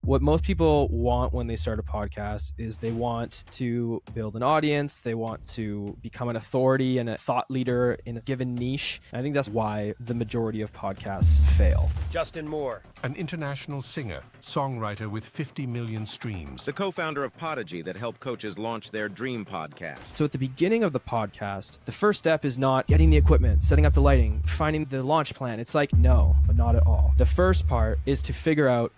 What most people want when they start a podcast is they want to build an audience. They want to become an authority and a thought leader in a given niche. And I think that's why the majority of podcasts fail. Justin Moore, an international singer, songwriter with 50 million streams. The co-founder of Podigy that helped coaches launch their dream podcast. So at the beginning of the podcast, the first step is not getting the equipment, setting up the lighting, finding the launch plan. It's like, no, but not at all. The first part is to figure out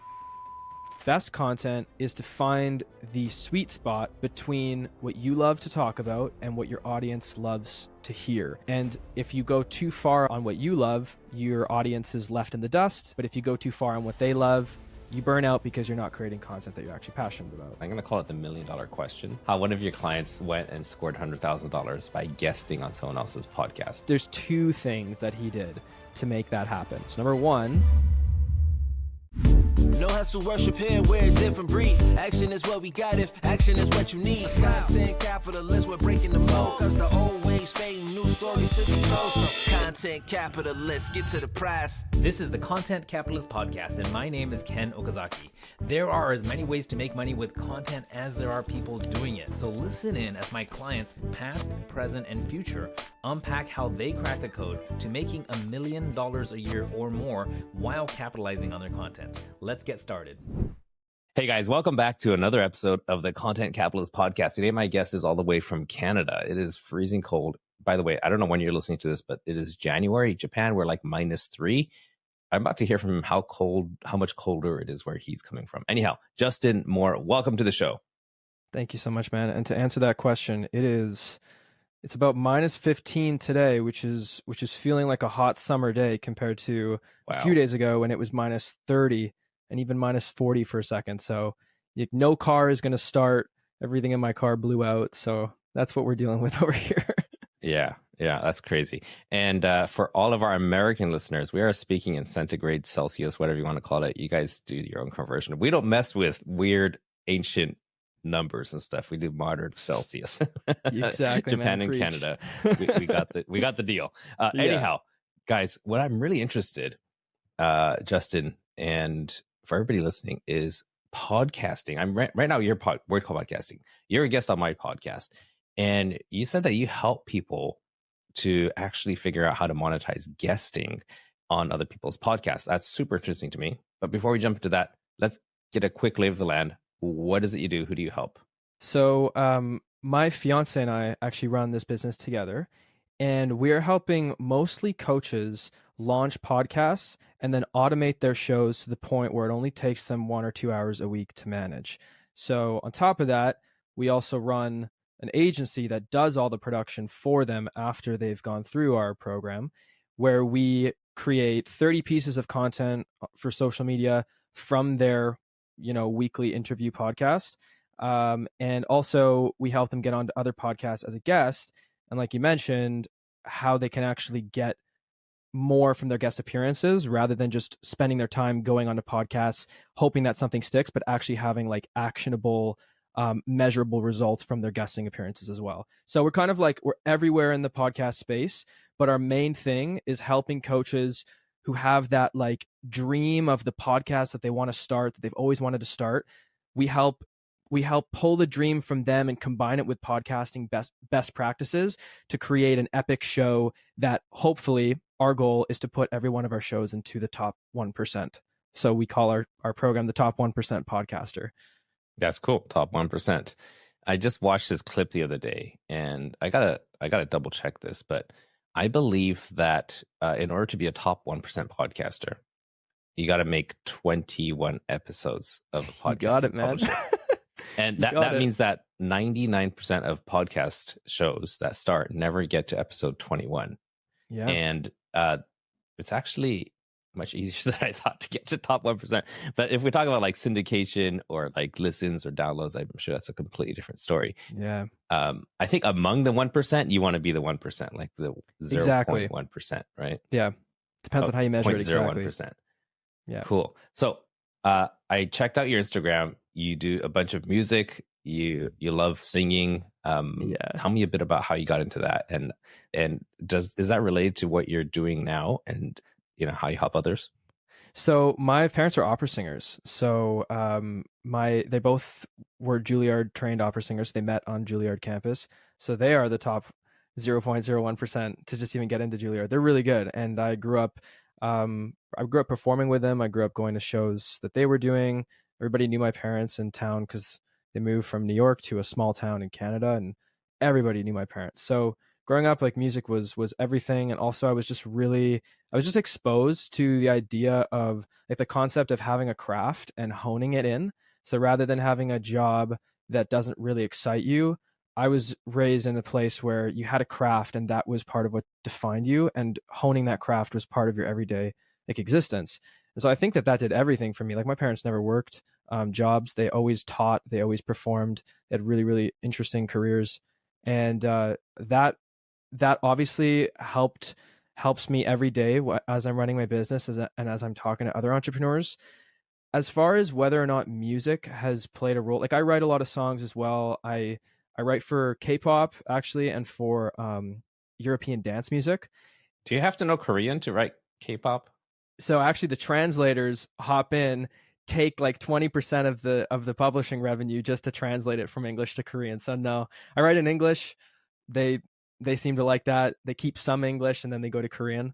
best content is to find the sweet spot between what you love to talk about and what your audience loves to hear. And if you go too far on what you love, your audience is left in the dust. But if you go too far on what they love, you burn out because you're not creating content that you're actually passionate about. I'm going to call it the $1 million question. How one of your clients went and scored $100,000 by guesting on someone else's podcast. There's two things that he did to make that happen. So number one, no hustle, worship here, we're a different breed. Action is what we got if action is what you need. Content capitalists, we're breaking the mold. Cause the old ways fade, new stories to be told. So content capitalists, get to the prize. This is the Content Capitalist Podcast, and my name is Ken Okazaki. There are as many ways to make money with content as there are people doing it. So listen in as my clients, past, present, and future, unpack how they crack the code to making $1 million a year or more while capitalizing on their content. Let's get started. Hey guys, welcome back to another episode of the Content Capitalist Podcast. Today, my guest is all the way from Canada. It is freezing cold. By the way, I don't know when you're listening to this, but it is January. Japan, we're like -3. I'm about to hear from him how much colder it is where he's coming from. Anyhow, Justin Moore, welcome to the show. thank you so much, man. And to answer that question, it's about -15 today, which is feeling like a hot summer day compared to a few days ago when it was -30 and even -40 for a second. So no car is going to start. Everything in my car blew out. So that's what we're dealing with over here. Yeah, that's crazy. And for all of our American listeners, we are speaking in centigrade, Celsius, whatever you want to call it. You guys do your own conversion. We don't mess with weird, ancient numbers and stuff. We do modern Celsius. Exactly. Japan man, and preach. Canada. We got the deal. Anyhow, guys, what I'm really interested, Justin, and for everybody listening, is podcasting. I'm right now. We're called podcasting. You're a guest on my podcast, and you said that you help people to actually figure out how to monetize guesting on other people's podcasts. That's super interesting to me. But before we jump into that, let's get a quick lay of the land. What is it you do? Who do you help? So my fiance and I actually run this business together, and we're helping mostly coaches launch podcasts and then automate their shows to the point where it only takes them 1 or 2 hours a week to manage. So on top of that, we also run an agency that does all the production for them after they've gone through our program, where we create 30 pieces of content for social media from their weekly interview podcast. And also we help them get onto other podcasts as a guest. And like you mentioned, how they can actually get more from their guest appearances rather than just spending their time going onto podcasts, hoping that something sticks, but actually having like actionable, measurable results from their guesting appearances as well. So we're kind of like, we're everywhere in the podcast space, but our main thing is helping coaches who have that like dream of the podcast that they want to start, that they've always wanted to start. We help pull the dream from them and combine it with podcasting best practices to create an epic show that hopefully our goal is to put every one of our shows into the top 1%. So we call our program the Top 1% Podcaster. That's cool. Top 1%. I just watched this clip the other day, and I gotta double check this, but I believe that in order to be a top 1% podcaster, you got to make 21 episodes of a podcast. You got it, man. And that means that 99% of podcast shows that start never get to episode 21. Yeah. And it's actually much easier than I thought to get to top 1%. But if we talk about like syndication or like listens or downloads, I'm sure that's a completely different story. Yeah. I think among the 1%, you want to be the 1%, like the 0.1%, right? Yeah. Depends on how you measure it exactly. 0.01%. Yeah. Cool. So I checked out your Instagram. You do a bunch of music. You love singing. Tell me a bit about how you got into that, and is that related to what you're doing now, and how you help others? So my parents are opera singers. So they both were Juilliard-trained opera singers. They met on Juilliard campus. So they are the top 0.01% to just even get into Juilliard. They're really good. And I grew up performing with them. I grew up going to shows that they were doing. Everybody knew my parents in town because they moved from New York to a small town in Canada, and everybody knew my parents. So growing up, like, music was everything. And also I was just exposed to the idea of, like, the concept of having a craft and honing it in. So rather than having a job that doesn't really excite you, I was raised in a place where you had a craft and that was part of what defined you, and honing that craft was part of your everyday, like, existence. And so I think that did everything for me. Like, my parents never worked jobs. They always taught, they always performed. They had really, really interesting careers. And that obviously helps me every day as I'm running my business and as I'm talking to other entrepreneurs. As far as whether or not music has played a role, like, I write a lot of songs as well. I write for K-pop, actually, and for European dance music. Do you have to know Korean to write K-pop? So actually the translators hop in, take like 20% of the publishing revenue just to translate it from English to Korean. So no, I write in English. They seem to like that. They keep some English and then they go to Korean.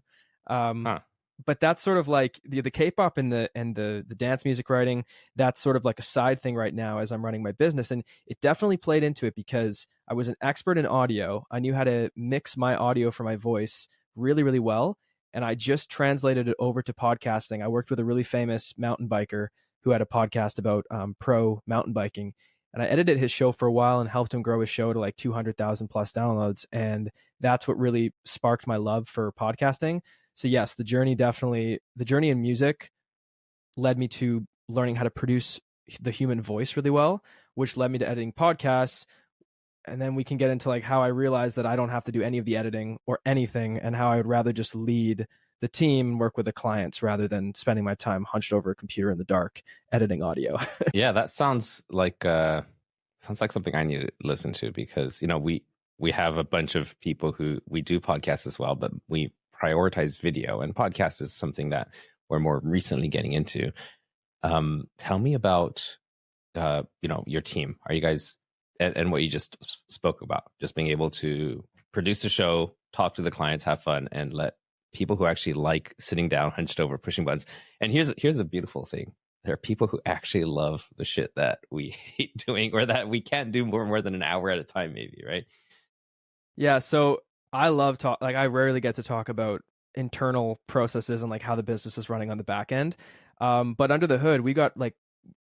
But that's sort of like the K-pop and the dance music writing. That's sort of like a side thing right now as I'm running my business. And it definitely played into it because I was an expert in audio. I knew how to mix my audio for my voice really, really well. And I just translated it over to podcasting. I worked with a really famous mountain biker who had a podcast about pro mountain biking. And I edited his show for a while and helped him grow his show to like 200,000 plus downloads. And that's what really sparked my love for podcasting. So yes, the journey in music led me to learning how to produce the human voice really well, which led me to editing podcasts. And then we can get into like how I realized that I don't have to do any of the editing or anything, and how I would rather just lead the team and work with the clients rather than spending my time hunched over a computer in the dark editing audio. Yeah, that sounds like something I need to listen to, because, you know, we have a bunch of people who we do podcasts as well, but we prioritize video, and podcast is something that we're more recently getting into. Tell me about your team. Are you guys and what you just spoke about, just being able to produce a show, talk to the clients, have fun, and let people who actually like sitting down, hunched over, pushing buttons. And here's the beautiful thing. There are people who actually love the shit that we hate doing, or that we can't do more than an hour at a time, maybe, right? Yeah. So I love I rarely get to talk about internal processes and like how the business is running on the back end. But under the hood, we got like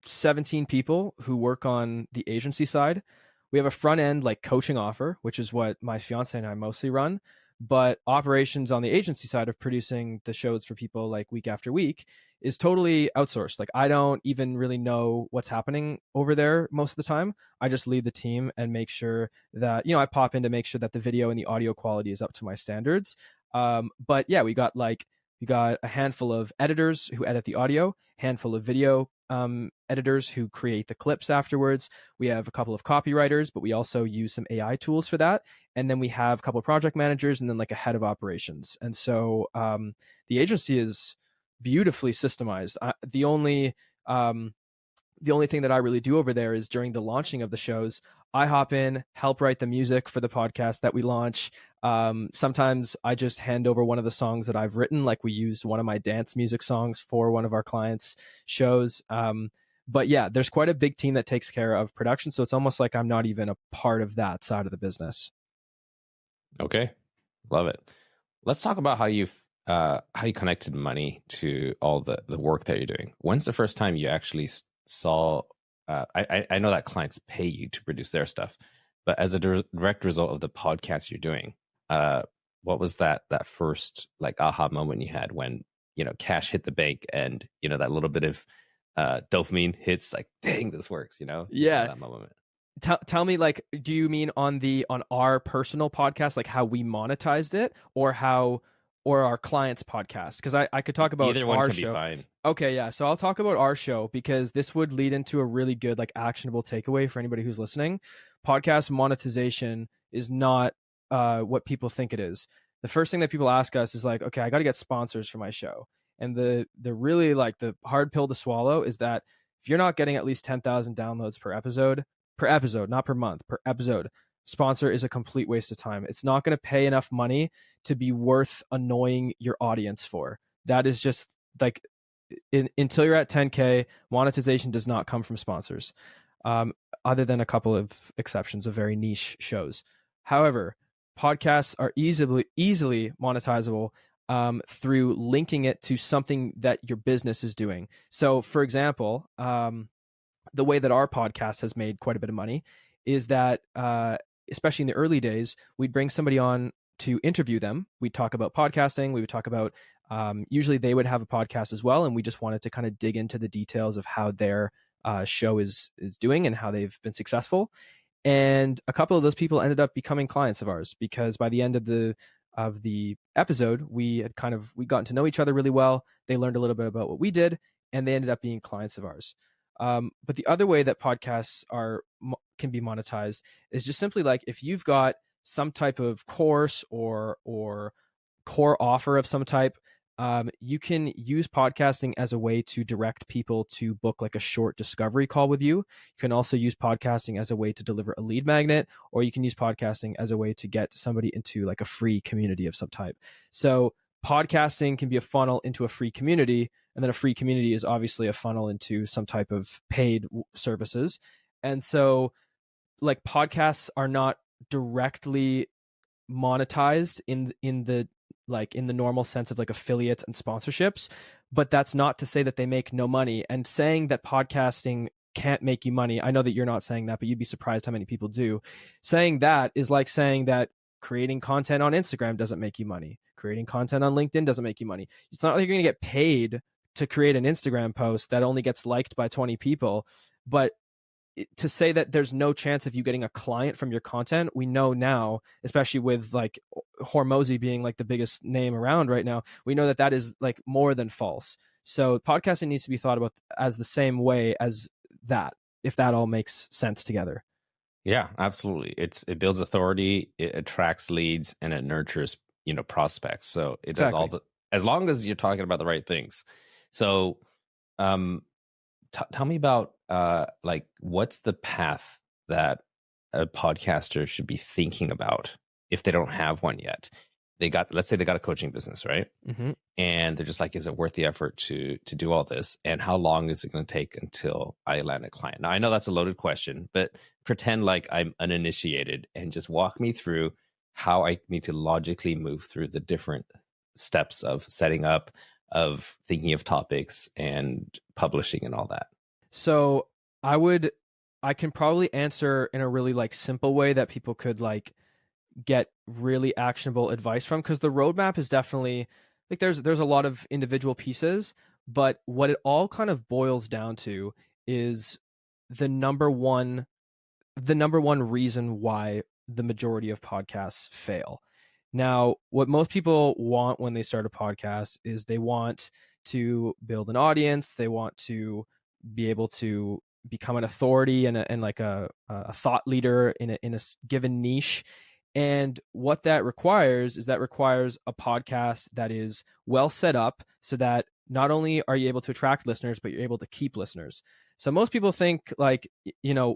17 people who work on the agency side. We have a front end like coaching offer, which is what my fiance and I mostly run. But operations on the agency side of producing the shows for people like week after week is totally outsourced. Like, I don't even really know what's happening over there most of the time. I just lead the team and make sure that, I pop in to make sure that the video and the audio quality is up to my standards. But yeah, we got a handful of editors who edit the audio, handful of video editors who create the clips afterwards. We have a couple of copywriters, but we also use some AI tools for that. And then we have a couple of project managers and then like a head of operations. And so the agency is beautifully systemized. The only thing that I really do over there is during the launching of the shows, I hop in, help write the music for the podcast that we launch. Sometimes I just hand over one of the songs that I've written, like we used one of my dance music songs for one of our clients' shows. But yeah, there's quite a big team that takes care of production. So it's almost like I'm not even a part of that side of the business. Okay. Love it. Let's talk about how you connected money to all the work that you're doing. When's the first time you actually saw, I know that clients pay you to produce their stuff, but as a direct result of the podcast you're doing, what was that first like aha moment you had when, cash hit the bank and, that little bit of dopamine hits, like, dang, this works, Yeah. That moment. Tell me, like, do you mean on our personal podcast, like how we monetized it, or our clients' podcast? Because I could talk about either one our can show. Be fine. Okay, yeah. So I'll talk about our show because this would lead into a really good, like, actionable takeaway for anybody who's listening. Podcast monetization is not what people think it is. The first thing that people ask us is like, okay, I got to get sponsors for my show. And the really like the hard pill to swallow is that if you're not getting at least 10,000 downloads per episode, not per month, per episode, sponsor is a complete waste of time. It's not going to pay enough money to be worth annoying your audience for. That is just like until you're at 10K, monetization does not come from sponsors, other than a couple of exceptions of very niche shows. However, podcasts are easily monetizable through linking it to something that your business is doing. So, for example, the way that our podcast has made quite a bit of money is that, especially in the early days, we'd bring somebody on to interview them. We'd talk about podcasting. We would talk about, usually they would have a podcast as well. And we just wanted to kind of dig into the details of how their show is doing and how they've been successful. And a couple of those people ended up becoming clients of ours, because by the end of the episode, we gotten to know each other really well. They learned a little bit about what we did, and they ended up being clients of ours. But the other way that podcasts can be monetized is just simply like if you've got some type of course or core offer of some type, you can use podcasting as a way to direct people to book like a short discovery call with you. You can also use podcasting as a way to deliver a lead magnet, or you can use podcasting as a way to get somebody into like a free community of some type. So podcasting can be a funnel into a free community, and then a free community is obviously a funnel into some type of paid services. And so like podcasts are not directly monetized in the normal sense of like affiliates and sponsorships, but that's not to say that they make no money. And saying that podcasting can't make you money, I know that you're not saying that, but you'd be surprised how many people do. Saying that is like saying that creating content on Instagram doesn't make you money. Creating content on LinkedIn doesn't make you money. It's not like you're going to get paid to create an Instagram post that only gets liked by 20 people. But to say that there's no chance of you getting a client from your content, we know now, especially with like Hormozy being like the biggest name around right now, we know that that is like more than false. So podcasting needs to be thought about as the same way as that, if that all makes sense together. Yeah, absolutely. It builds authority, it attracts leads, and it nurtures, prospects. So it does all as long as you're talking about the right things. So, tell me about like what's the path that a podcaster should be thinking about if they don't have one yet. Let's say they got a coaching business, right? Mm-hmm. And they're just like, is it worth the effort to do all this? And how long is it going to take until I land a client? Now, I know that's a loaded question, but pretend like I'm uninitiated and just walk me through how I need to logically move through the different steps of setting up, of thinking of topics and publishing and all that. So I can probably answer in a really like simple way that people could like get really actionable advice from, because the roadmap is definitely like there's a lot of individual pieces, but what it all kind of boils down to is the number one reason why the majority of podcasts fail. Now, what most people want when they start a podcast is they want to build an audience, they want to be able to become an authority and like a thought leader in a given niche. And what that requires is a podcast that is well set up so that not only are you able to attract listeners, but you're able to keep listeners. So most people think like,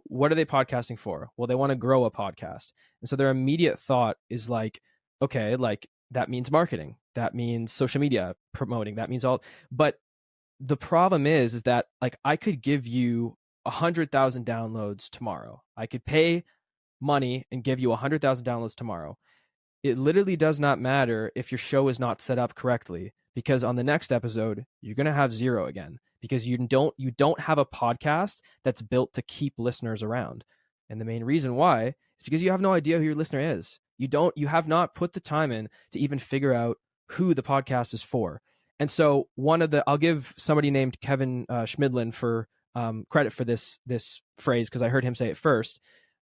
what are they podcasting for? Well, they want to grow a podcast. And so their immediate thought is like, okay, like that means marketing, that means social media promoting, that means all. But the problem is that like I could give you 100,000 downloads tomorrow. I could pay money and give you 100,000 downloads tomorrow. It literally does not matter if your show is not set up correctly, because on the next episode you're going to have zero again, because you don't have a podcast that's built to keep listeners around. And the main reason why is because you have no idea who your listener is. You have not put the time in to even figure out who the podcast is for. And so I'll give somebody named Kevin Schmidlin for credit for this phrase, because I heard him say it first.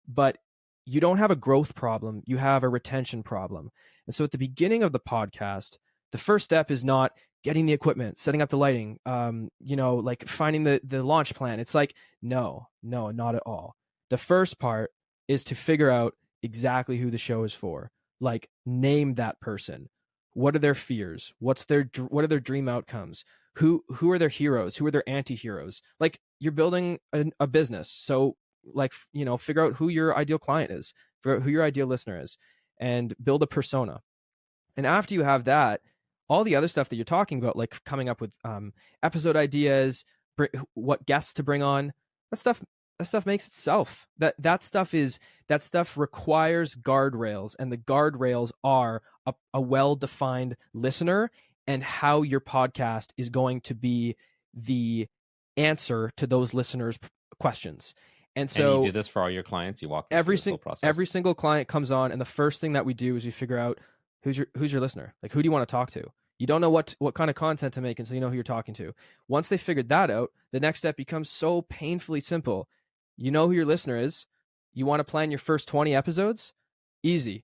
But you don't have a growth problem, you have a retention problem. And so at the beginning of the podcast, the first step is not getting the equipment, setting up the lighting, like finding the launch plan. It's like, no, not at all. The first part is to figure out exactly who the show is for. Like, name that person. What are their fears? What are their dream outcomes? Who are their heroes? Who are their anti-heroes? Like, you're building a business. So, like, figure out who your ideal client is, figure out who your ideal listener is, and build a persona. And after you have that, all the other stuff that you're talking about, like coming up with episode ideas, what guests to bring on, that stuff makes itself. That stuff requires guardrails, and the guardrails are a well-defined listener and how your podcast is going to be the answer to those listeners' questions. And so, and you do this for all your clients. You walk them through this whole process. Every single client comes on, and the first thing that we do is we figure out who's your listener. Like, who do you want to talk to? You don't know what kind of content to make until you know who you're talking to. Once they figured that out, the next step becomes so painfully simple. You know who your listener is. You want to plan your first 20 episodes? Easy.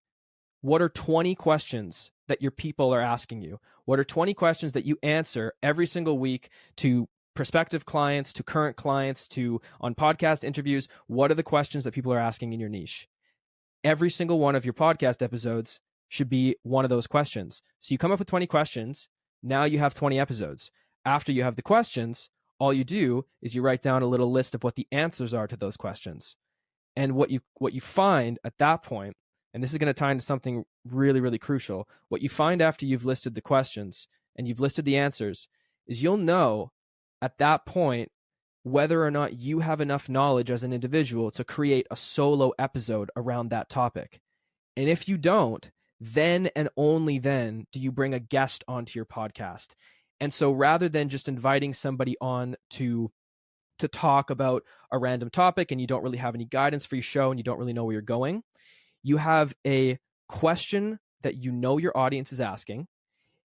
What are 20 questions that your people are asking you? What are 20 questions that you answer every single week to prospective clients, to current clients, to on podcast interviews? What are the questions that people are asking in your niche? Every single one of your podcast episodes should be one of those questions. So you come up with 20 questions. Now you have 20 episodes. After you have the questions, all you do is you write down a little list of what the answers are to those questions. And what you find at that point, and this is going to tie into something really, really crucial, what you find after you've listed the questions and you've listed the answers is you'll know at that point whether or not you have enough knowledge as an individual to create a solo episode around that topic. And if you don't, then and only then do you bring a guest onto your podcast. And so rather than just inviting somebody on to talk about a random topic and you don't really have any guidance for your show and you don't really know where you're going, you have a question that you know your audience is asking,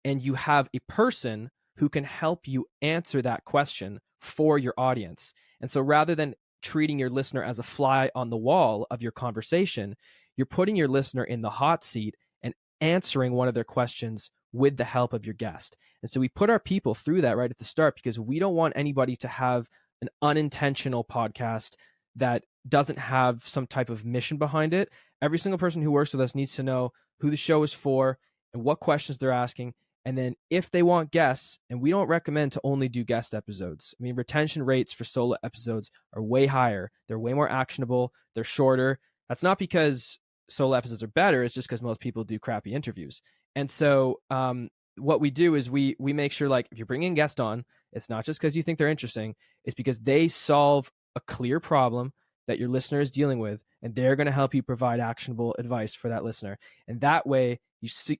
and you have a person who can help you answer that question for your audience. And so rather than treating your listener as a fly on the wall of your conversation, you're putting your listener in the hot seat and answering one of their questions with the help of your guest. And so we put our people through that right at the start because we don't want anybody to have an unintentional podcast that doesn't have some type of mission behind it. Every single person who works with us needs to know who the show is for and what questions they're asking. And then if they want guests, and we don't recommend to only do guest episodes. I mean, retention rates for solo episodes are way higher. They're way more actionable. They're shorter. That's not because solo episodes are better. It's just because most people do crappy interviews. And so what we do is we make sure, like, if you're bringing a guest on, it's not just because you think they're interesting. It's because they solve a clear problem that your listener is dealing with, and they're going to help you provide actionable advice for that listener. And that way,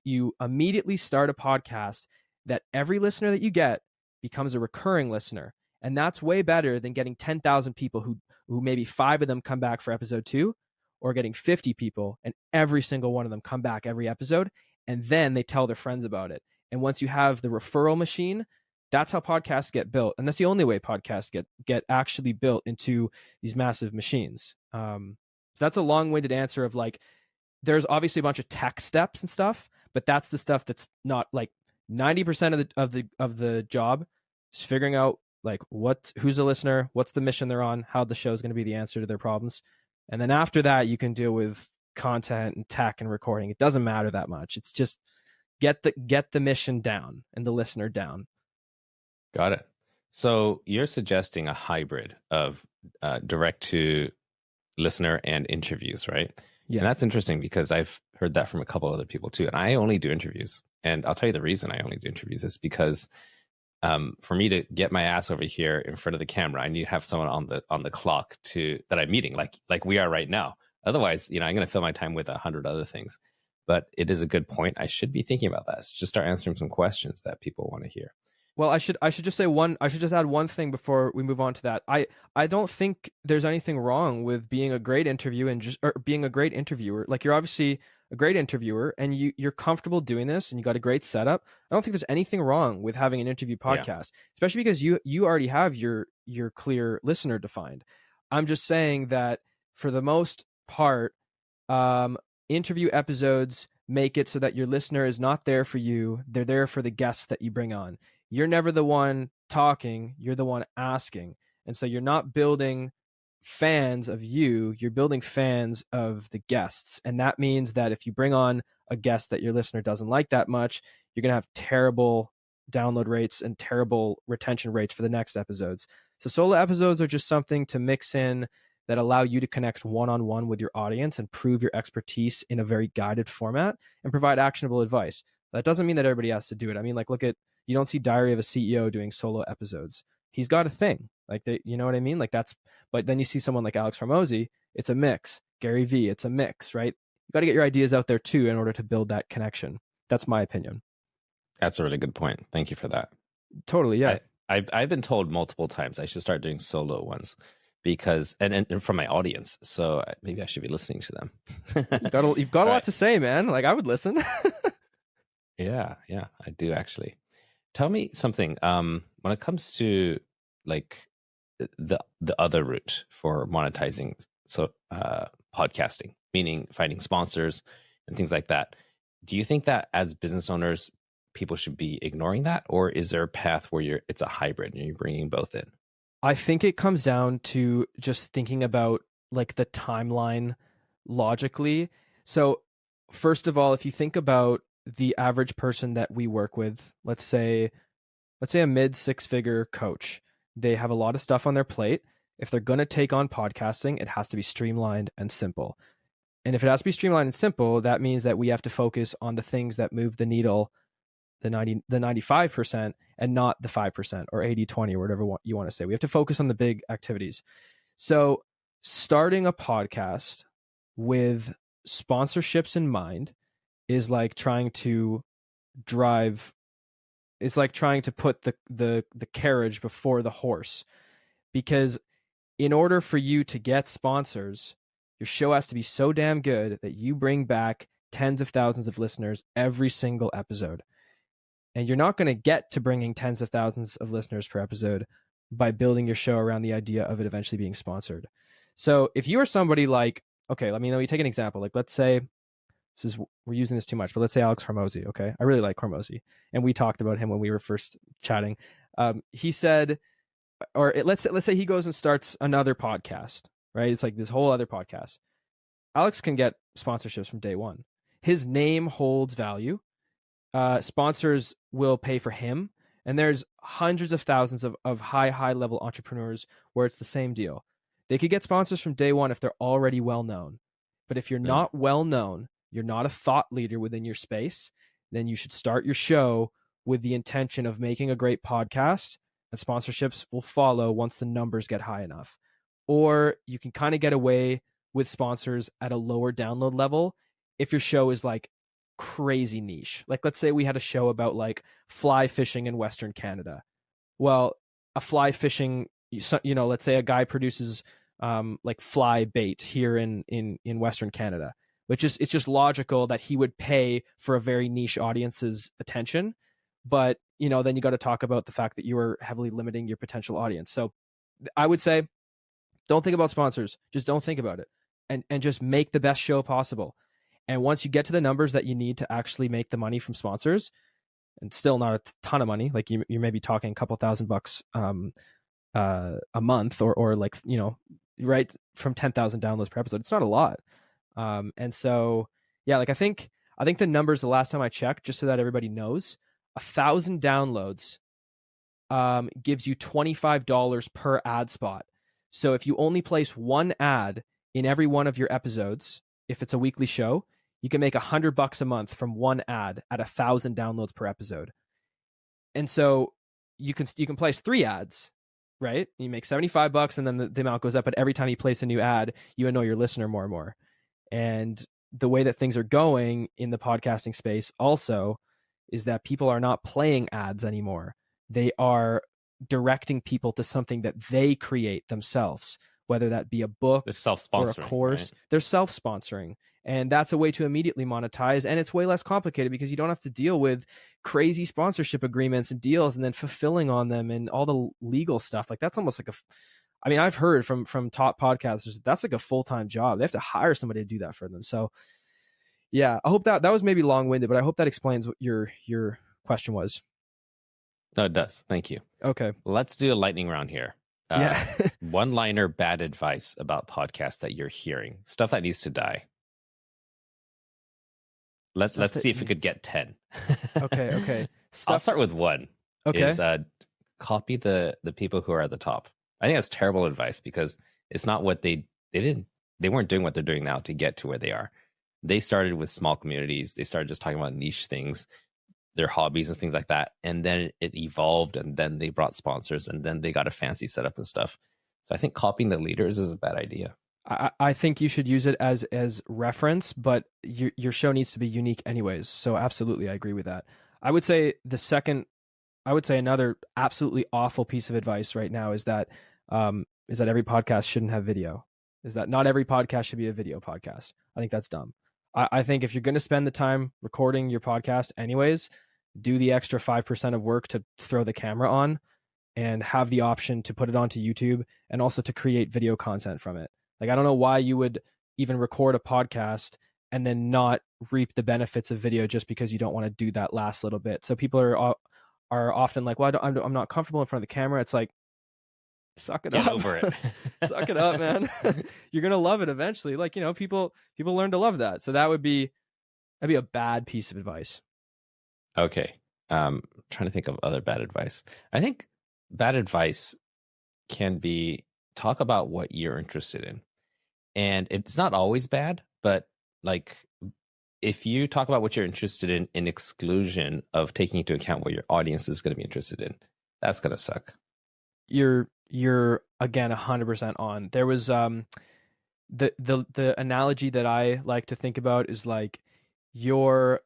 you immediately start a podcast that every listener that you get becomes a recurring listener. And that's way better than getting 10,000 people who maybe 5 of them come back for episode 2, or getting 50 people and every single one of them come back every episode, and then they tell their friends about it. And once you have the referral machine, that's how podcasts get built. And that's the only way podcasts get actually built into these massive machines. So that's a long-winded answer of, like, there's obviously a bunch of tech steps and stuff, but that's the stuff that's not, like, 90% of the job is figuring out, like, who's the listener, what's the mission they're on, how the show is going to be the answer to their problems. And then after that, you can deal with content and tech and recording. It doesn't matter that much. It's just get the mission down and the listener down. Got it. So you're suggesting a hybrid of direct to listener and interviews, right? Yeah. And that's interesting because I've heard that from a couple other people too. And I only do interviews. And I'll tell you the reason I only do interviews is because for me to get my ass over here in front of the camera, I need to have someone on the clock that I'm meeting, like we are right now. Otherwise, I'm going to fill my time with 100 other things. But it is a good point. I should be thinking about that. Just start answering some questions that people want to hear. Well, I should just add one thing before we move on to that. I don't think there's anything wrong with being a great being a great interviewer. Like, you're obviously a great interviewer and you're comfortable doing this and you got a great setup. I don't think there's anything wrong with having an interview podcast, especially because you already have your clear listener defined. I'm just saying that for the most part, interview episodes make it so that your listener is not there for you. They're there for the guests that you bring on. You're never the one talking, you're the one asking. And so you're not building fans of you, you're building fans of the guests. And that means that if you bring on a guest that your listener doesn't like that much, you're going to have terrible download rates and terrible retention rates for the next episodes. So solo episodes are just something to mix in that allow you to connect one-on-one with your audience and prove your expertise in a very guided format and provide actionable advice. That doesn't mean that everybody has to do it. I mean, like, you don't see Diary of a CEO doing solo episodes. He's got a thing. Like, you know what I mean? Like, but then you see someone like Alex Hormozi, it's a mix. Gary Vee, it's a mix, right? You got to get your ideas out there too in order to build that connection. That's my opinion. That's a really good point. Thank you for that. Totally, yeah. I've been told multiple times I should start doing solo ones because, and from my audience. So maybe I should be listening to them. You've got a lot to say, man. Like, I would listen. Yeah, I do actually. Tell me something. When it comes to like the other route for monetizing, so podcasting, meaning finding sponsors and things like that. Do you think that as business owners, people should be ignoring that, or is there a path where it's a hybrid and you're bringing both in? I think it comes down to just thinking about like the timeline logically. So first of all, if you think about the average person that we work with, let's say a mid six-figure coach, they have a lot of stuff on their plate. If they're going to take on podcasting, it has to be streamlined and simple. And if it has to be streamlined and simple, that means that we have to focus on the things that move the needle, the 95%, and not the 5% or 80-20 or whatever you want to say. We have to focus on the big activities. So starting a podcast with sponsorships in mind is like trying to put the carriage before the horse, because in order for you to get sponsors, your show has to be so damn good that you bring back tens of thousands of listeners every single episode. And you're not going to get to bringing tens of thousands of listeners per episode by building your show around the idea of it eventually being sponsored. So if you are somebody like, okay, let me take an example. Like, let's say, we're using this too much, but let's say Alex Hormozi. Okay. I really like Hormozi. And we talked about him when we were first chatting. He said, let's say he goes and starts another podcast, right? It's like this whole other podcast. Alex can get sponsorships from day one. His name holds value. Sponsors will pay for him. And there's hundreds of thousands of high level entrepreneurs where it's the same deal. They could get sponsors from day one if they're already well known. But if you're not well known, you're not a thought leader within your space, then you should start your show with the intention of making a great podcast, and sponsorships will follow once the numbers get high enough. Or you can kind of get away with sponsors at a lower download level if your show is like crazy niche. Like, let's say we had a show about like fly fishing in Western Canada. Well, a fly fishing, let's say a guy produces like fly bait here in Western Canada, it's just logical that he would pay for a very niche audience's attention. But, then you got to talk about the fact that you are heavily limiting your potential audience. So I would say, don't think about sponsors. Just don't think about it, and just make the best show possible. And once you get to the numbers that you need to actually make the money from sponsors, and still not a ton of money, like you may be talking a couple $1,000 a month, or like, right, from 10,000 downloads per episode. It's not a lot. And so, yeah, like I think the numbers the last time I checked, just so that everybody knows, 1,000 downloads gives you $25 per ad spot. So if you only place one ad in every one of your episodes, if it's a weekly show, you can make $100 a month from one ad at 1,000 downloads per episode. And so you can place 3 ads, right? You make $75, and then the amount goes up. But every time you place a new ad, you annoy your listener more and more. And the way that things are going in the podcasting space also is that people are not playing ads anymore. They are directing people to something that they create themselves, whether that be a book or a course. Right? They're self-sponsoring. And that's a way to immediately monetize. And it's way less complicated because you don't have to deal with crazy sponsorship agreements and deals and then fulfilling on them and all the legal stuff. Like, that's almost like I've heard from top podcasters, that's like a full-time job. They have to hire somebody to do that for them. So yeah, I hope that was maybe long-winded, but I hope that explains what your question was. No, it does. Thank you. Okay. Let's do a lightning round here. Yeah. One-liner bad advice about podcasts that you're hearing. Stuff that needs to die. Let's Stuff that see if we you- could get 10. Okay. I'll Stuff. start with one. Okay. Is copy the people who are at the top. I think that's terrible advice because it's not what they weren't doing what they're doing now to get to where they are. They started with small communities. They started just talking about niche things, their hobbies and things like that. And then it evolved, and then they brought sponsors, and then they got a fancy setup and stuff. So I think copying the leaders is a bad idea. I think you should use it as reference, but your show needs to be unique anyways. So absolutely, I agree with that. I would say another absolutely awful piece of advice right now is that every podcast shouldn't have video. Is that not every podcast should be a video podcast? I think that's dumb. I think if you're going to spend the time recording your podcast anyways, do the extra 5% of work to throw the camera on and have the option to put it onto YouTube and also to create video content from it. Like, I don't know why you would even record a podcast and then not reap the benefits of video just because you don't want to do that last little bit. So people are often like, well, I'm not comfortable in front of the camera. It's like, suck it Get up. over it. Suck it up, man. You're going to love it eventually. Like, people learn to love that. So that'd be a bad piece of advice. Okay. Trying to think of other bad advice. I think bad advice can be talk about what you're interested in. And it's not always bad, but like if you talk about what you're interested in exclusion of taking into account what your audience is going to be interested in, that's going to suck. You're again 100% on. There was the analogy that I like to think about is like the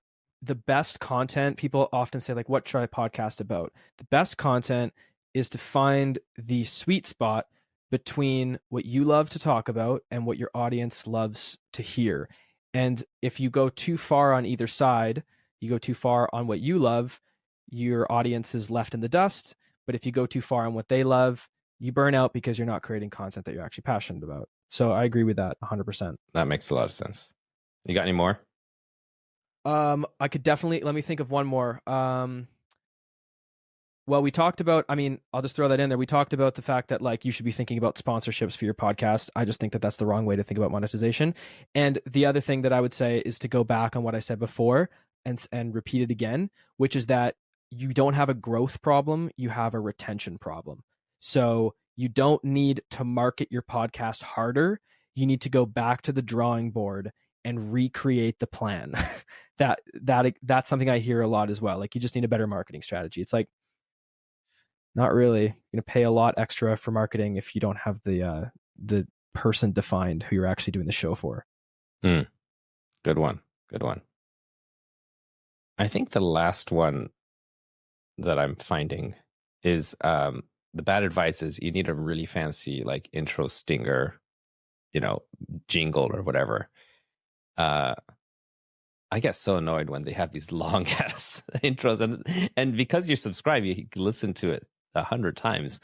best content. People often say like, what should I podcast about? The best content is to find the sweet spot between what you love to talk about and what your audience loves to hear. And if you go too far on either side, you go too far on what you love, your audience is left in the dust. But if you go too far on what they love, you burn out because you're not creating content that you're actually passionate about. So I agree with that 100%. That makes a lot of sense. You got any more? I could definitely, let me think of one more. Well, we talked about, I'll just throw that in there. We talked about the fact that like you should be thinking about sponsorships for your podcast. I just think that that's the wrong way to think about monetization. And the other thing that I would say is to go back on what I said before and repeat it again, which is that you don't have a growth problem, you have a retention problem. So you don't need to market your podcast harder. You need to go back to the drawing board and recreate the plan. That's something I hear a lot as well. Like you just need a better marketing strategy. It's like, not really. You're going to pay a lot extra for marketing if you don't have the person defined who you're actually doing the show for. Good one. I think the last one that I'm finding is the bad advice is you need a really fancy like intro stinger, jingle or whatever. I get so annoyed when they have these long ass intros and because you're subscribed, you can listen to it 100 times.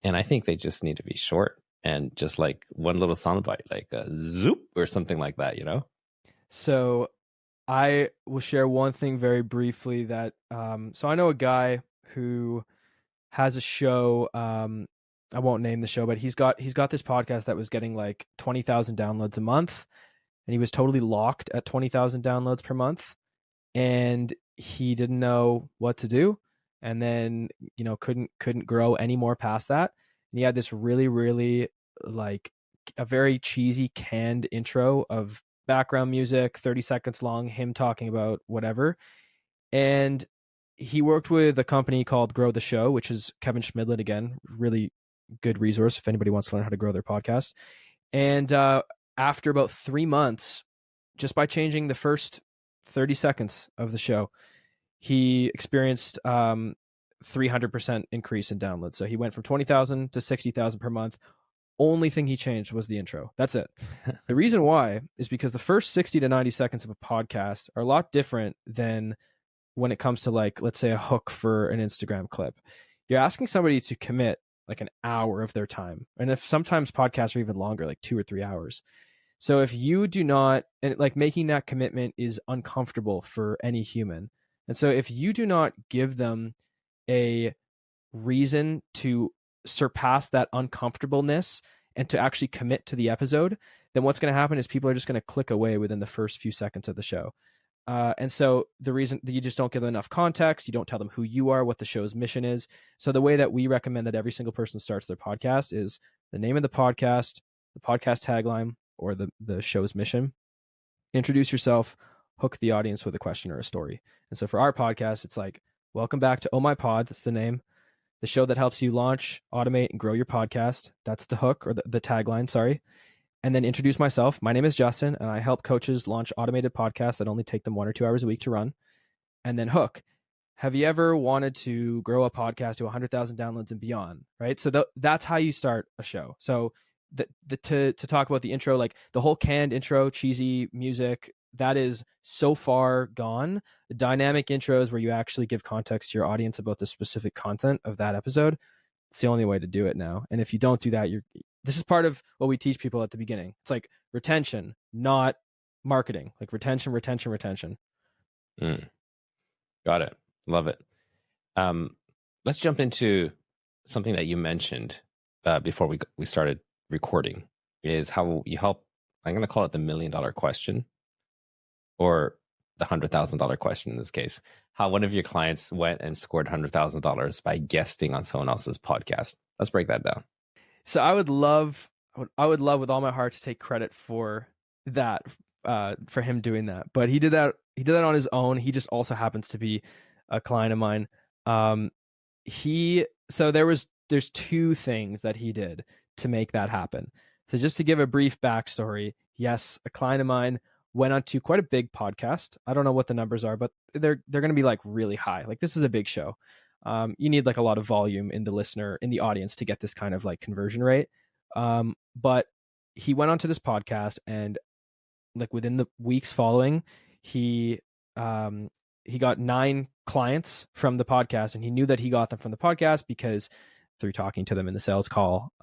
And I think they just need to be short and just like one little soundbite, like a zoop or something like that, So I will share one thing very briefly that, so I know a guy who has a show, I won't name the show, but he's got this podcast that was getting like 20,000 downloads a month. And he was totally locked at 20,000 downloads per month. And he didn't know what to do. And then, couldn't grow any more past that. And he had this really, really like a very cheesy canned intro of background music, 30 seconds long, him talking about whatever. And he worked with a company called Grow the Show, which is Kevin Schmidlin, again, really good resource if anybody wants to learn how to grow their podcast. And after about 3 months, just by changing the first 30 seconds of the show, he experienced 300% increase in downloads. So he went from 20,000 to 60,000 per month. Only thing he changed was the intro. That's it. The reason why is because the first 60 to 90 seconds of a podcast are a lot different than when it comes to like, let's say a hook for an Instagram clip. You're asking somebody to commit like an hour of their time. And if sometimes podcasts are even longer, like 2 or 3 hours. So if you do not, and like making that commitment is uncomfortable for any human. And so if you do not give them a reason to surpass that uncomfortableness and to actually commit to the episode, then what's going to happen is people are just going to click away within the first few seconds of the show. And so the reason that you just don't give them enough context, you don't tell them who you are, what the show's mission is. So the way that we recommend that every single person starts their podcast is the name of the podcast tagline, or the show's mission. Introduce yourself, hook the audience with a question or a story. And so for our podcast, it's like, welcome back to Oh My Pod. That's the name. The show that helps you launch, automate, and grow your podcast. That's the hook, or the tagline, sorry. And then introduce myself. My name is Justin, and I help coaches launch automated podcasts that only take them 1 or 2 hours a week to run. And then hook. Have you ever wanted to grow a podcast to 100,000 downloads and beyond? Right. So that's how you start a show. So to talk about the intro, like the whole canned intro, cheesy music, that is so far gone. The dynamic intros where you actually give context to your audience about the specific content of that episode, it's the only way to do it now. And if you don't do that, this is part of what we teach people at the beginning. It's like retention, not marketing. Like retention. Got it. Love it. Let's jump into something that you mentioned before we started recording, is how you help. I'm going to call it the $1 million question, or the $100,000 question in this case. How one of your clients went and scored $100,000 by guesting on someone else's podcast. Let's break that down. So I would love with all my heart to take credit for that, for him doing that. But he did that on his own. He just also happens to be a client of mine. There's 2 things that he did to make that happen. So just to give a brief backstory, yes, a client of mine went on to quite a big podcast. I don't know what the numbers are, but they're going to be like really high. Like this is a big show. You need like a lot of volume in the audience to get this kind of like conversion rate. But he went onto this podcast, and like within the weeks following, he got 9 clients from the podcast, and he knew that he got them from the podcast because through talking to them in the sales call,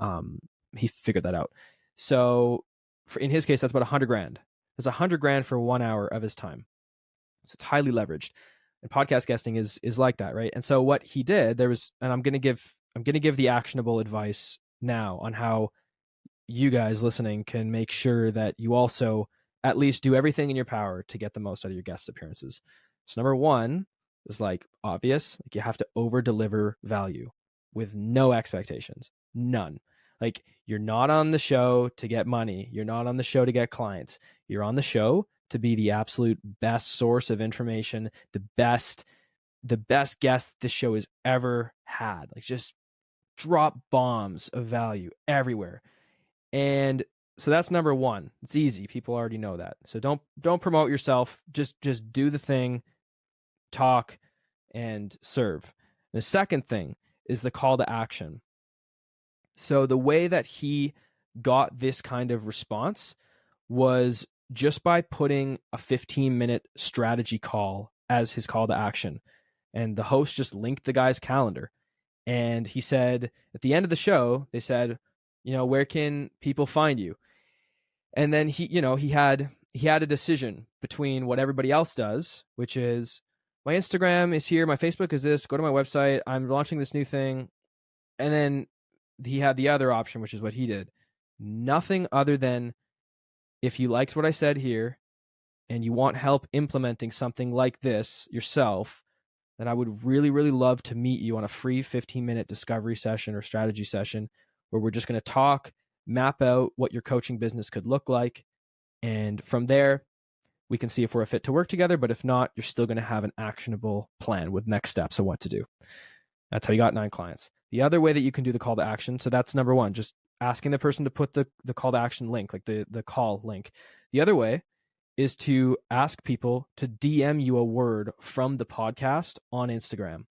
he figured that out. So in his case, that's about $100,000. It's $100,000 for 1 hour of his time. So it's highly leveraged. And podcast guesting is like that, right? And so what he did, I'm going to give the actionable advice now on how you guys listening can make sure that you also at least do everything in your power to get the most out of your guest appearances. So number 1 is like obvious. Like you have to over deliver value with no expectations, none. Like you're not on the show to get money. You're not on the show to get clients. You're on the show to be the absolute best source of information, the best guest this show has ever had. Like just drop bombs of value everywhere. And so that's number 1. It's easy. People already know that. So don't promote yourself. Just do the thing, talk, and serve. The second thing is the call to action. So the way that he got this kind of response was just by putting a 15-minute strategy call as his call to action. And the host just linked the guy's calendar. And he said, at the end of the show, they said, where can people find you? And then he had a decision between what everybody else does, which is my Instagram is here, my Facebook is this, go to my website, I'm launching this new thing. And then he had the other option, which is what he did. Nothing other than, if you liked what I said here and you want help implementing something like this yourself, then I would really, really love to meet you on a free 15-minute discovery session or strategy session where we're just going to talk, map out what your coaching business could look like. And from there, we can see if we're a fit to work together. But if not, you're still going to have an actionable plan with next steps of what to do. That's how you got 9 clients. The other way that you can do the call to action, so that's number 1, just asking the person to put the call to action link, like the call link. The other way is to ask people to DM you a word from the podcast on Instagram.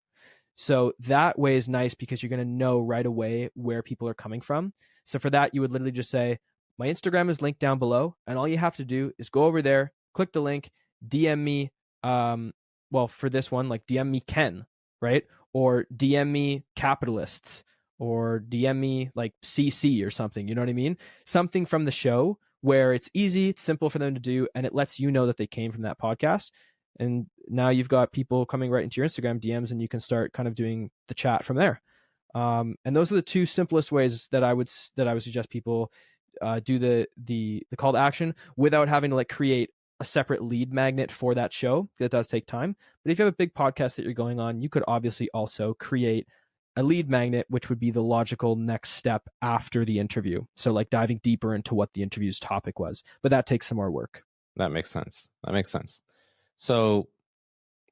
So that way is nice because you're going to know right away where people are coming from. So for that, you would literally just say, my Instagram is linked down below, and all you have to do is go over there, click the link, DM me, for this one, like DM me Ken, right? Or DM me capitalists, or DM me like CC or something, you know what I mean? Something from the show where it's easy, it's simple for them to do, and it lets you know that they came from that podcast. And now you've got people coming right into your Instagram DMs, and you can start kind of doing the chat from there. And those are the 2 simplest ways that I would suggest people do the call to action without having to like create a separate lead magnet for that show. That does take time. But if you have a big podcast that you're going on, you could obviously also create a lead magnet, which would be the logical next step after the interview. So like diving deeper into what the interview's topic was. But that takes some more work. That makes sense. So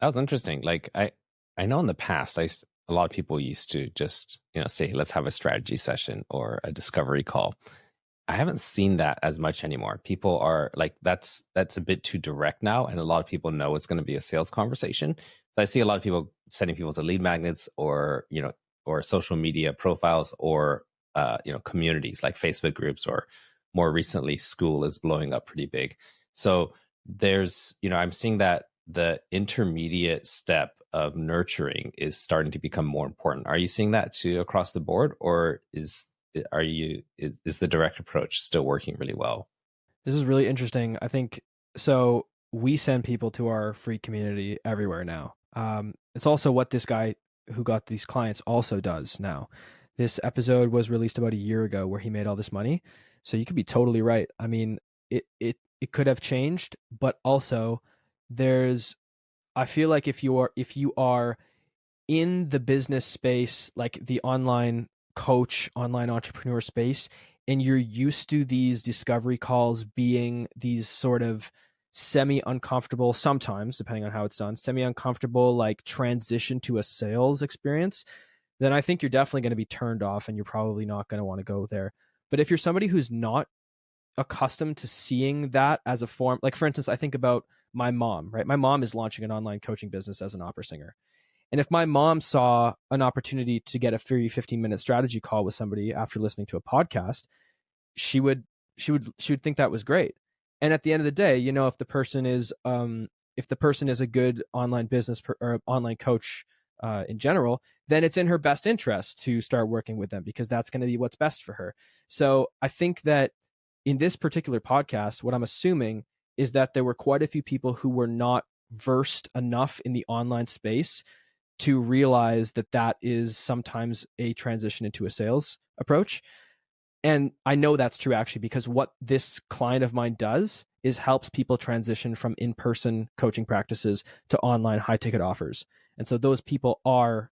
that was interesting. Like I know in the past, a lot of people used to just, say, let's have a strategy session or a discovery call. I haven't seen that as much anymore. People are like, that's a bit too direct now. And a lot of people know it's going to be a sales conversation. So I see a lot of people sending people to lead magnets or, or social media profiles or, communities like Facebook groups, or more recently, school is blowing up pretty big. So there's, I'm seeing that the intermediate step of nurturing is starting to become more important. Are you seeing that too across the board, or is the direct approach still working really well? This is really interesting. I think so. We send people to our free community everywhere now. It's also what this guy who got these clients also does now. This episode was released about a year ago where he made all this money. So you could be totally right. I mean, it could have changed, but also I feel like if you are in the business space, like the online coach, online entrepreneur space, and you're used to these discovery calls being these sort of semi-uncomfortable, sometimes, depending on how it's done, semi-uncomfortable, like transition to a sales experience, then I think you're definitely going to be turned off and you're probably not going to want to go there. But if you're somebody who's not accustomed to seeing that as a form, like for instance, I think about my mom, right? My mom is launching an online coaching business as an opera singer. And if my mom saw an opportunity to get a free 15-minute strategy call with somebody after listening to a podcast, she would think that was great. And at the end of the day, if the person is a good online business or online coach in general, then it's in her best interest to start working with them, because that's going to be what's best for her. So I think that in this particular podcast, what I'm assuming is that there were quite a few people who were not versed enough in the online space to realize that is sometimes a transition into a sales approach. And I know that's true actually, because what this client of mine does is helps people transition from in-person coaching practices to online high-ticket offers. And so those people are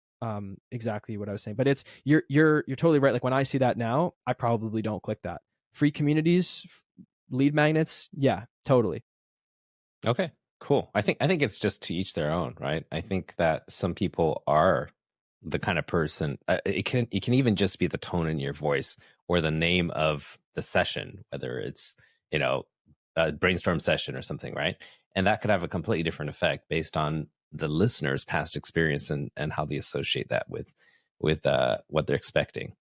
exactly what I was saying. But you're totally right. Like when I see that now, I probably don't click that. Free communities, lead magnets, yeah, totally. Okay, cool. I think it's just to each their own, right? I think that some people are the kind of person, it can even just be the tone in your voice or the name of the session, whether it's, a brainstorm session or something, right? And that could have a completely different effect based on the listener's past experience and how they associate that with what they're expecting.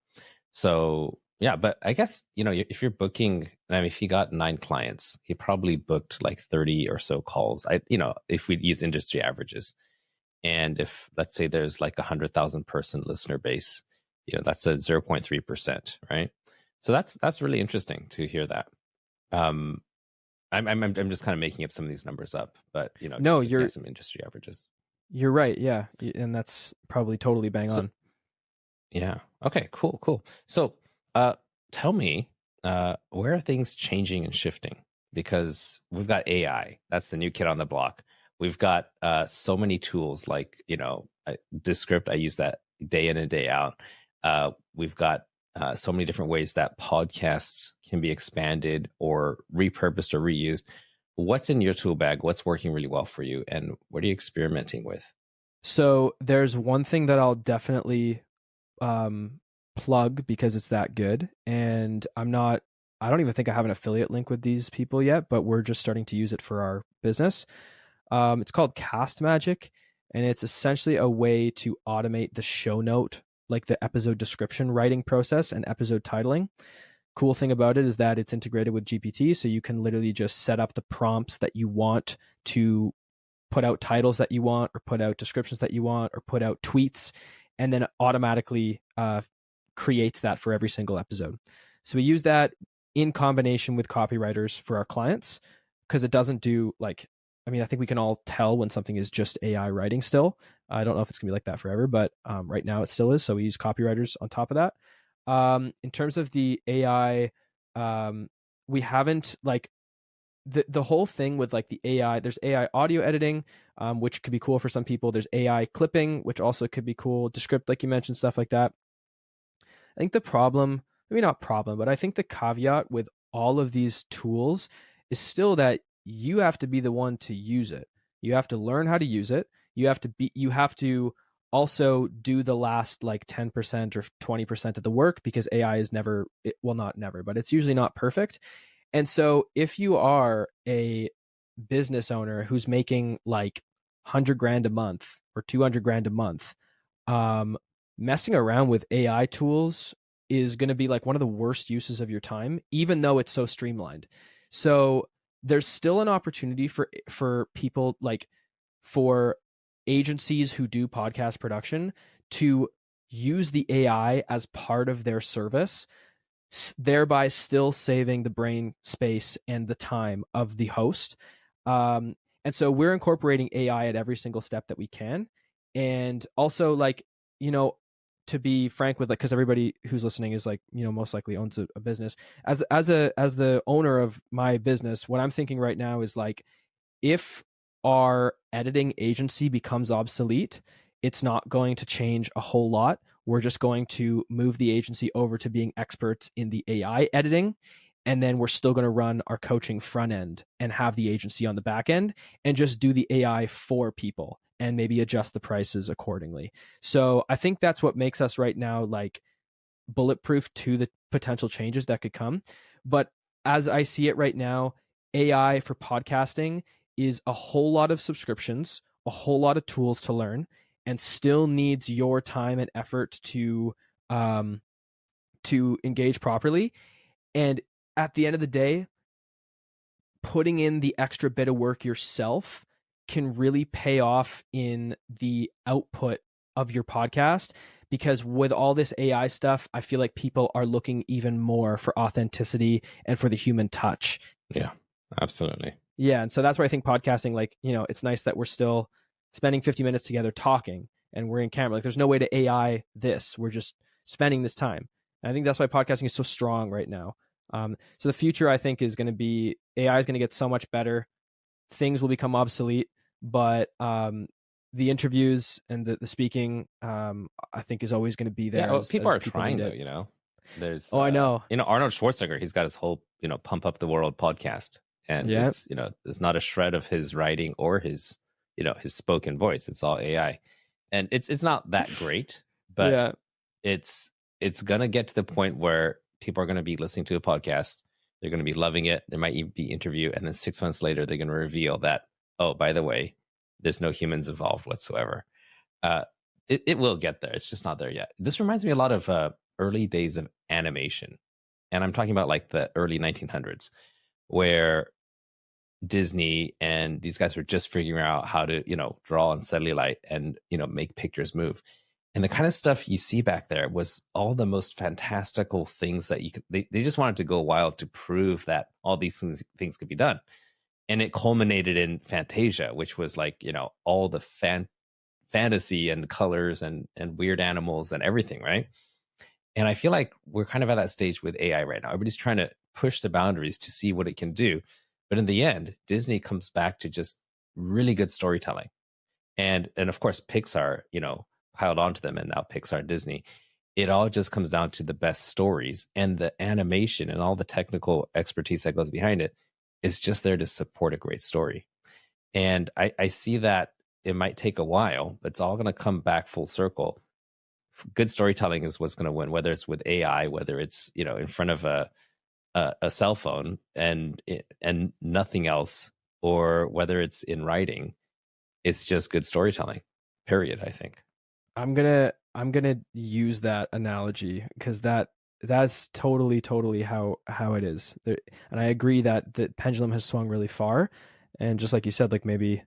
So yeah, but I guess, if you're booking, if he got 9 clients, he probably booked like 30 or so calls. If we use industry averages, and if let's say there's like 100,000 person listener base, that's a 0.3%, right? So that's really interesting to hear that. I'm just kind of making up some of these numbers up, but no, you're some industry averages. You're right, yeah, and that's probably totally bang on. Yeah. Okay. Cool. So, tell me, where are things changing and shifting? Because we've got AI. That's the new kid on the block. We've got so many tools like, Descript. I use that day in and day out. We've got so many different ways that podcasts can be expanded or repurposed or reused. What's in your tool bag? What's working really well for you? And what are you experimenting with? So there's one thing that I'll definitely plug because it's that good. And I don't even think I have an affiliate link with these people yet, but we're just starting to use it for our business. It's called Cast Magic, and it's essentially a way to automate the show note, like the episode description writing process and episode titling. Cool thing about it is that it's integrated with GPT, so you can literally just set up the prompts that you want to put out titles that you want, or put out descriptions that you want, or put out tweets, and then it automatically creates that for every single episode. So we use that in combination with copywriters for our clients, because it doesn't do I think we can all tell when something is just AI writing still. I don't know if it's gonna be like that forever, but right now it still is. So we use copywriters on top of that. In terms of the AI, we haven't the whole thing with like the AI, there's AI audio editing, which could be cool for some people. There's AI clipping, which also could be cool. Descript, like you mentioned, stuff like that. I think the problem, maybe not problem, but I think the caveat with all of these tools is still that you have to be the one to use it. You have to learn how to use it. You have to also do the last like 10% or 20% of the work, because AI is never, well, not never, but it's usually not perfect. And so if you are a business owner who's making like 100 grand a month or 200 grand a month, messing around with AI tools is going to be like one of the worst uses of your time, even though it's so streamlined. So there's still an opportunity for people, like for agencies who do podcast production, to use the AI as part of their service, thereby still saving the brain space and the time of the host. And so we're incorporating AI at every single step that we can. And also, like, you know, to be frank with, like, because everybody who's listening is like, you know, most likely owns a business. As the owner of my business, what I'm thinking right now is like, if our editing agency becomes obsolete, it's not going to change a whole lot. We're just going to move the agency over to being experts in the AI editing. And then we're still going to run our coaching front end and have the agency on the back end and just do the AI for people and maybe adjust the prices accordingly. So I think that's what makes us right now like bulletproof to the potential changes that could come. But as I see it right now, AI for podcasting is a whole lot of subscriptions, a whole lot of tools to learn, and still needs your time and effort to engage properly. And at the end of the day, putting in the extra bit of work yourself can really pay off in the output of your podcast, because with all this AI stuff, I feel like people are looking even more for authenticity and for the human touch. Yeah, absolutely. Yeah. And so that's where I think podcasting, like, you know, it's nice that we're still spending 50 minutes together talking and we're in camera. Like, there's no way to AI this. We're just spending this time. And I think that's why podcasting is so strong right now. So the future, I think, is going to be, AI is going to get so much better. Things will become obsolete, but the interviews and the speaking, I think, is always going to be there. Yeah, well, people are trying though, you know. There's I know. You know, Arnold Schwarzenegger, he's got his whole, you know, Pump Up the World podcast. And it's, you know, there's not a shred of his writing or his, you know, his spoken voice. It's all AI. And it's not that great, but it's going to get to the point where people are going to be listening to a podcast. They're going to be loving it. There might even be interview. And then 6 months later, they're going to reveal that, oh, by the way, there's no humans involved whatsoever. It will get there. It's just not there yet. This reminds me a lot of early days of animation. And I'm talking about like the early 1900s, where Disney and these guys were just figuring out how to, you know, draw on cellulite and, you know, make pictures move. And the kind of stuff you see back there was all the most fantastical things that you could, they just wanted to go wild to prove that all these things could be done. And it culminated in Fantasia, which was like, you know, all the fantasy and colors and weird animals and everything, right? And I feel like we're kind of at that stage with AI right now. Everybody's trying to push the boundaries to see what it can do. But in the end, Disney comes back to just really good storytelling. And of course, Pixar, you know, piled onto them, and now Pixar, Disney. It all just comes down to the best stories, and the animation and all the technical expertise that goes behind it is just there to support a great story. And I see that it might take a while, but it's all going to come back full circle. Good storytelling is what's going to win, whether it's with AI, whether it's, you know, in front of a cell phone and nothing else, or whether it's in writing. It's just good storytelling, period, I think. I'm gonna use that analogy, because that's totally how it is. And I agree that the pendulum has swung really far. And just like you said, like maybe,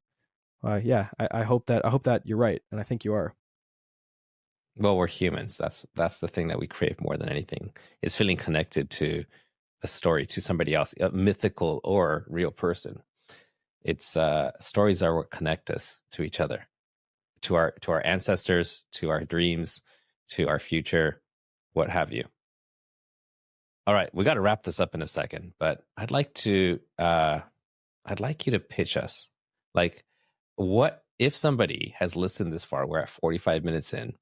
I hope that you're right, and I think you are. Well, we're humans. That's the thing that we crave more than anything, is feeling connected to a story, to somebody else, a mythical or real person. It's stories are what connect us to each other, to our ancestors, to our dreams, to our future, what have you. All right, we got to wrap this up in a second, but I'd like to I'd like you to pitch us. Like, what if somebody has listened this far? We're at 45 minutes in,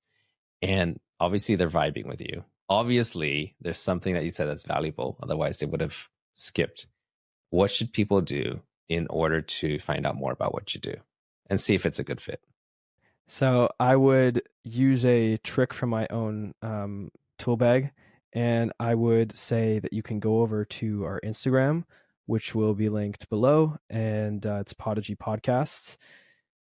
and obviously they're vibing with you. Obviously, there's something that you said that's valuable. Otherwise, they would have skipped. What should people do in order to find out more about what you do and see if it's a good fit? So I would use a trick from my own tool bag, and I would say that you can go over to our Instagram, which will be linked below, and it's Podigy Podcasts,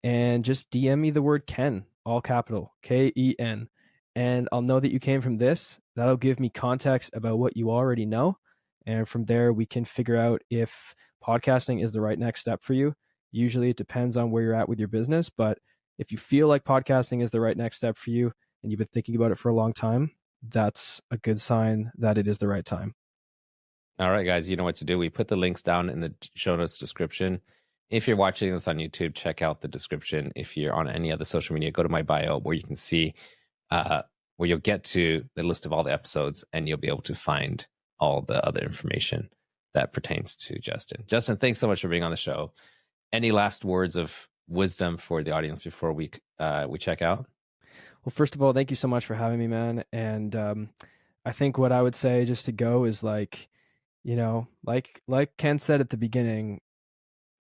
and just DM me the word Ken, all capital, Ken, and I'll know that you came from this. That'll give me context about what you already know, and from there we can figure out if podcasting is the right next step for you. Usually it depends on where you're at with your business, but if you feel like podcasting is the right next step for you and you've been thinking about it for a long time, that's a good sign that it is the right time. All right, guys, you know what to do. We put the links down in the show notes description. If you're watching this on YouTube, check out the description. If you're on any other social media, go to my bio where you can see where you'll get to the list of all the episodes, and you'll be able to find all the other information that pertains to Justin. Justin, thanks so much for being on the show. Any last words of wisdom for the audience before we check out? Well, first of all, thank you so much for having me, man. And I think what I would say just to go is like Ken said at the beginning,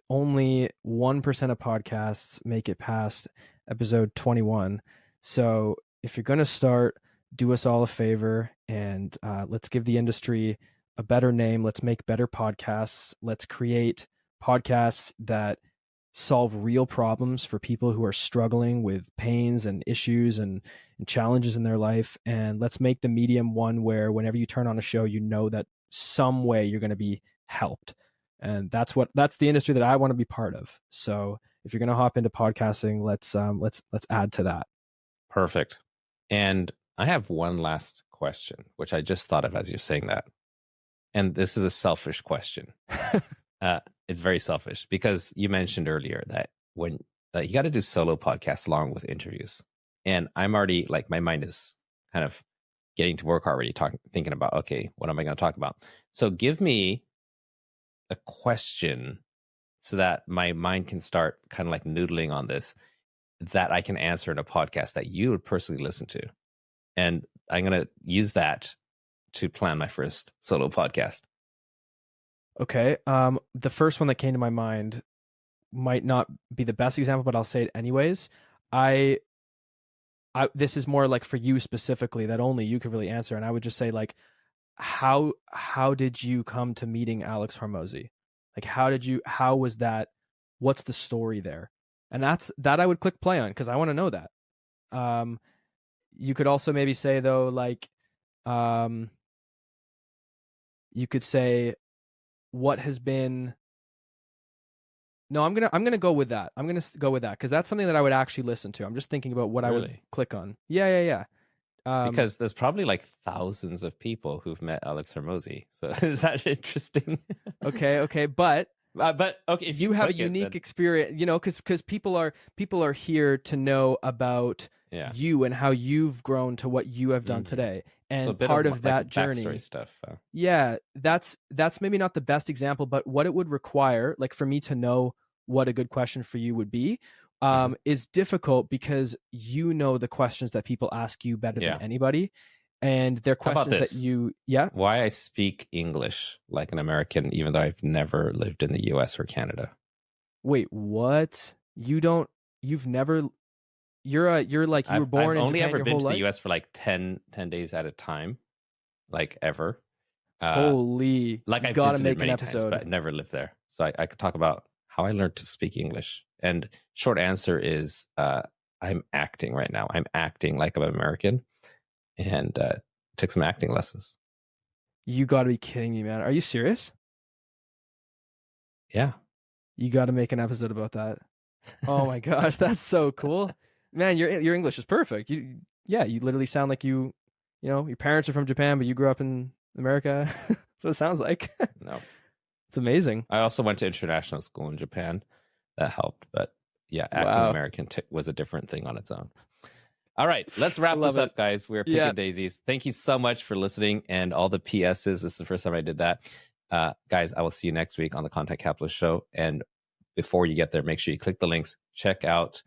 only 1% of podcasts make it past episode 21. So if you're going to start, do us all a favor and let's give the industry a better name. Let's make better podcasts. Let's create podcasts that solve real problems for people who are struggling with pains and issues and challenges in their life. And let's make the medium one where whenever you turn on a show, you know that some way you're going to be helped. And that's the industry that I want to be part of. So if you're going to hop into podcasting, let's add to that. Perfect. And I have one last question, which I just thought of as you're saying that. And this is a selfish question. It's very selfish because you mentioned earlier that when you got to do solo podcasts along with interviews. And I'm already like, my mind is kind of getting to work already, thinking about, okay, what am I going to talk about? So give me a question so that my mind can start kind of like noodling on this that I can answer in a podcast that you would personally listen to. And I'm going to use that to plan my first solo podcast. Okay. The first one that came to my mind might not be the best example, but I'll say it anyways. This is more like for you specifically that only you could really answer. And I would just say like, how did you come to meeting Alex Hormozi? Like, how was that? What's the story there? And that I would click play on because I want to know that. You could also maybe say though, like, you could say, what has been? No, I'm gonna go with that. I'm gonna go with that because that's something that I would actually listen to. I'm just thinking about what I would click on. Yeah. Because there's probably like thousands of people who've met Alex Hormozi. So is that interesting? Okay, but okay, if you have a unique experience, because people are here to know about you and how you've grown to what you have done today. And so part of that journey, backstory stuff. Yeah, that's maybe not the best example, but what it would require, like for me to know what a good question for you would be, is difficult because you know the questions that people ask you better than anybody, and they're questions that you. Yeah. Why I speak English like an American, even though I've never lived in the U.S. or Canada. Wait, what? You've never. You're like you were born in Japan. I've only ever been to the U.S. for like 10 days at a time, like ever. Holy! Like I've visited many times, but I never lived there, so I could talk about how I learned to speak English. And short answer is, I'm acting right now. I'm acting like I'm American, and took some acting lessons. You got to be kidding me, man! Are you serious? Yeah. You got to make an episode about that. Oh my gosh, that's so cool. Man, your English is perfect. You literally sound like your parents are from Japan, but you grew up in America. That's what it sounds like. No, it's amazing. I also went to international school in Japan. That helped, but yeah, acting American was a different thing on its own. All right, let's wrap this up, guys. We're picking daisies. Thank you so much for listening and all the PSs. This is the first time I did that. Guys, I will see you next week on the Content Capitalist Show. And before you get there, make sure you click the links, check out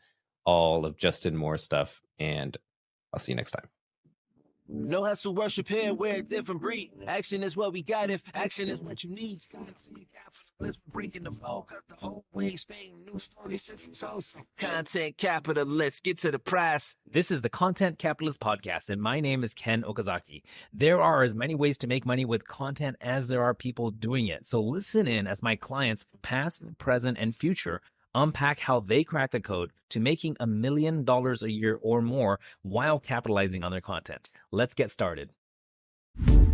all of Justin Moore's stuff, and I'll see you next time. No hustle, worship here, we're a different breed. Action is what we got if action is what you need. Let's break in the flow, cut the old ways, fame, new stories to the soul. Content capitalists, get to the prize. This is the Content Capitalist Podcast, and my name is Ken Okazaki. There are as many ways to make money with content as there are people doing it. So listen in as my clients, past, present, and future, unpack how they crack the code to making $1 million a year or more while capitalizing on their content. Let's get started.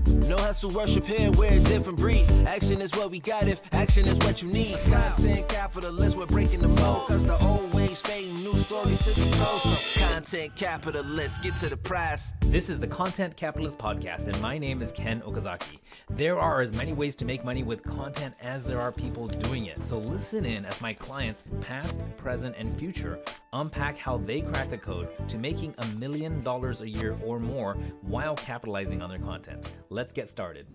No hustle, worship here, we're a different breed. Action is what we got if action is what you need. Content capitalists, we're breaking the mold. Cause the old ways fade, new stories to be told. So content capitalists, get to the prize. This is the Content Capitalist Podcast, and my name is Ken Okazaki. There are as many ways to make money with content as there are people doing it. So listen in as my clients, past, present, and future, unpack how they crack the code to making $1 million a year or more while capitalizing on their content. Let's get started.